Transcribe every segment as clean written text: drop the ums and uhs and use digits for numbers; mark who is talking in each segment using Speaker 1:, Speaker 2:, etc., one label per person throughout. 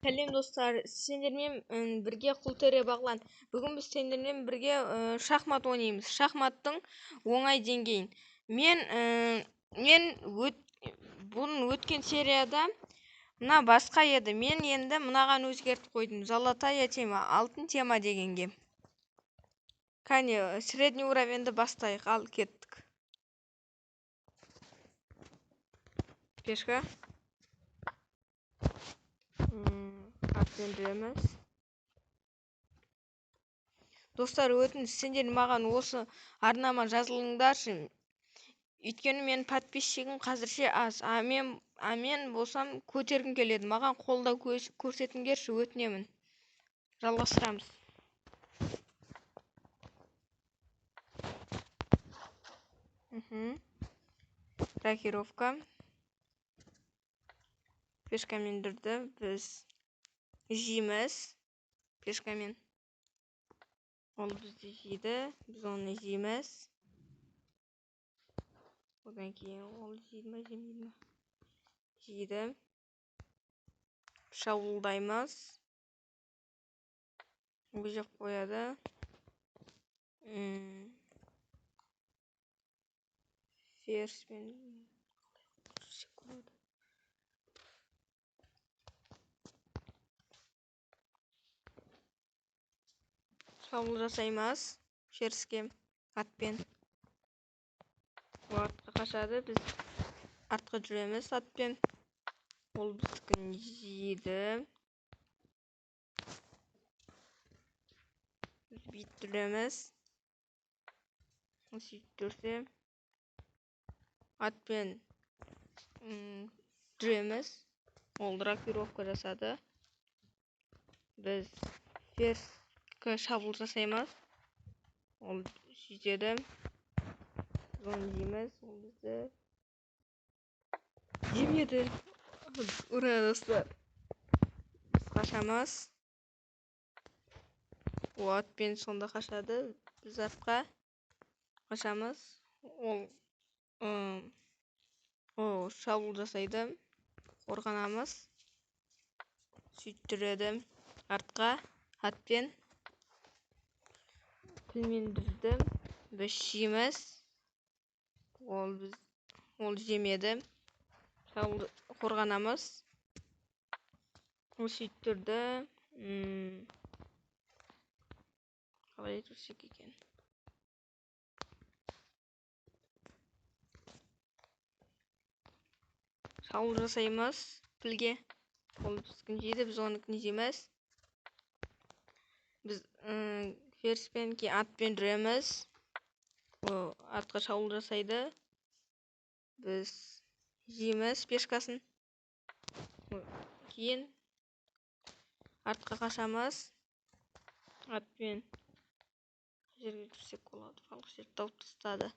Speaker 1: Сәлем достар, сендермен бірге Құлтөре бағлан. Бүгін біз сендермен бірге шахмат ойнаймыз. Шахматтың оңай деңгейін. Мен бұрын өткен серияда мына басқа еді. Мен енді мынаған өзгертіп қойдым. Золотая тема, алтын тема дегенге. Кәне, средний уровеньді бастайық, ал кеттік. Пешка. Атпен достар, өтініш, сендер маған осы арнама жазылыңдаршы. Өйткені мен подписчигім қазірше аз. Мен болсам көтергім келеді. Маған қолдау көрсетіңдерші, өтінемін. Жалғастырамыз. Рокировка. Пешкамен жүрді. Біз жейміз. Пешкамен. Ол бізді жейді. Біз оны жейміз. Одан кейін ол жейді ма, жемейді ма? Жейді. Шабуылдаймыз. Бұл жақ қояды. Ферзьпен шабуыл жасаймыз. Ферзьке атпен. Ол артқа қашады. Біз артқа жүреміз атпен. Ол біздікін жейді. Біз бүйтіп жүреміз. Сөйтіп жүрсе атпен жүреміз. Ол рокировка жасады. Біз ферзьке шабуыл жасаймыз. Ол сөйтеді. Біз оны жейміз. Ол бізді жемеді. Ура, достар. Біз қашамыз. Ол атпен сонда қашады. Біз артқа қашамыз. Ол шабуыл жасайды. Қорғанамыз. Сөйтіп жүреді. Артқа атпен тілмен жүрді. Біз жейміз. Ол жемеді. Қорғанамыз. Ол сөйтіп тұрды. Қалай жүрсек екен? Шабуыл жасаймыз пілге. Ол біздікін жейді, біз оныкін жейміз. Біз ферзьпен атпен жүреміз. Ол артқа шабуыл жасайды. Біз жейміз пешкасын. Кейін артқа қашамыз. Атпен жерге жүрсек болады. Фалқ жерді тауып тастады.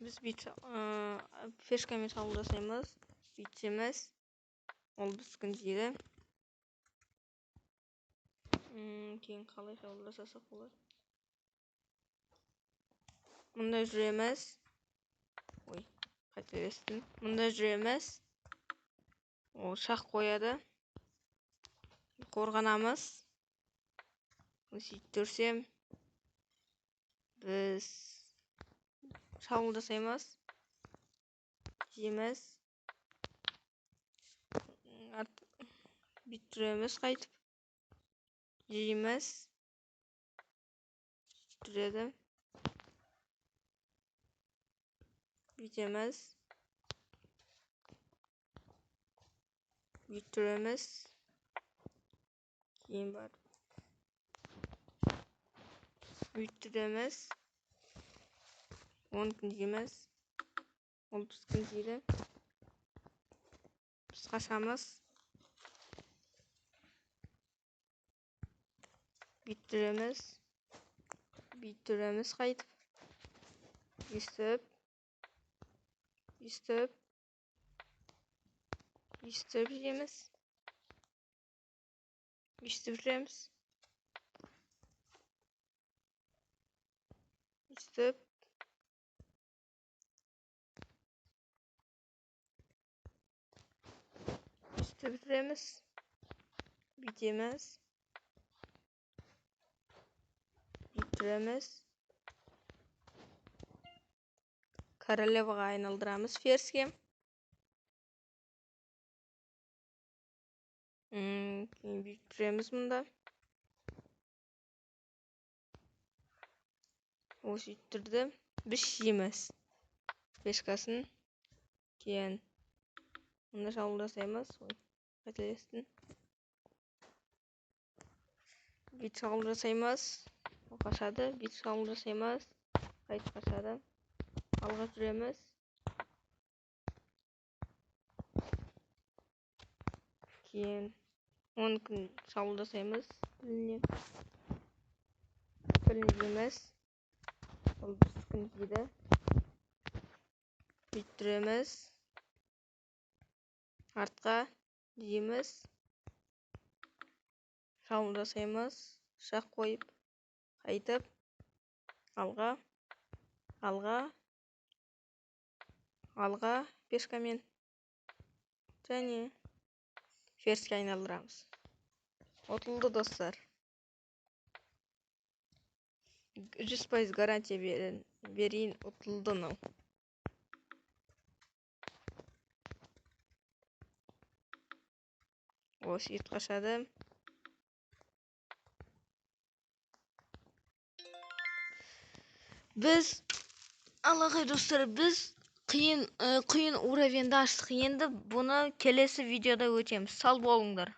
Speaker 1: Біз пешкамен шабуыл жасаймыз. Бүйтсеміз. Ол біздікін жейді. Кейін қалай шабуыл жасасақ болады? Мұнда жүреміз. Қателестім. Мұнда жүреміз. Ол шақ қояды. Қорғанамыз. Сөйтіп жүрсем, біз шабуыл жасаймыз. Жейміз. Бүйтіп жүреміз қайтып. Жейміз. Жүреді. Бүйтеміз. Бүйтіп жүреміз. Кейін бар. Бүйтіп жүреміз. Оныкін жейміз. Ол біздікін жейді. Біз қашамыз. Бүйтіп жүреміз. Бүйтіп жүреміз қайтып. Естіп. Жейміз. Естіп жүреміз. Естіп. бітіреміз. Бүйтеміз. Бүйтіреміз. Королеваға айналдырамыз ферзьге. Бүйтіреміз мұнда. Осы үйтірді. Біз жейміз. Пешкасын. Кейін. Мұнда шабуыл жасаймыз. Қателестім. Бүйтіп шабуыл жасаймыз. Қашады. Бүйтіп шабуыл жасаймыз. Қайтып қашады. Алға жүреміз. Кейін 10 күн шабуыл жасаймыз. Білінеміз. Ол бір күн дейді. Бүйтіреміз. Артқа дейміз. Шабуыл жасаймыз. Шақ қойып. Қайтып. Алға. Алға пешкамен. Және ферзьге айналдырамыз. Ұтылды достар. 100% гарантия берейін, ұтылды мынау. Осы ет қашады. Біз алақай достар, біз қиын уровенді аштық. Енді бұны келесі видеода өтеміз. Сау болыңдар.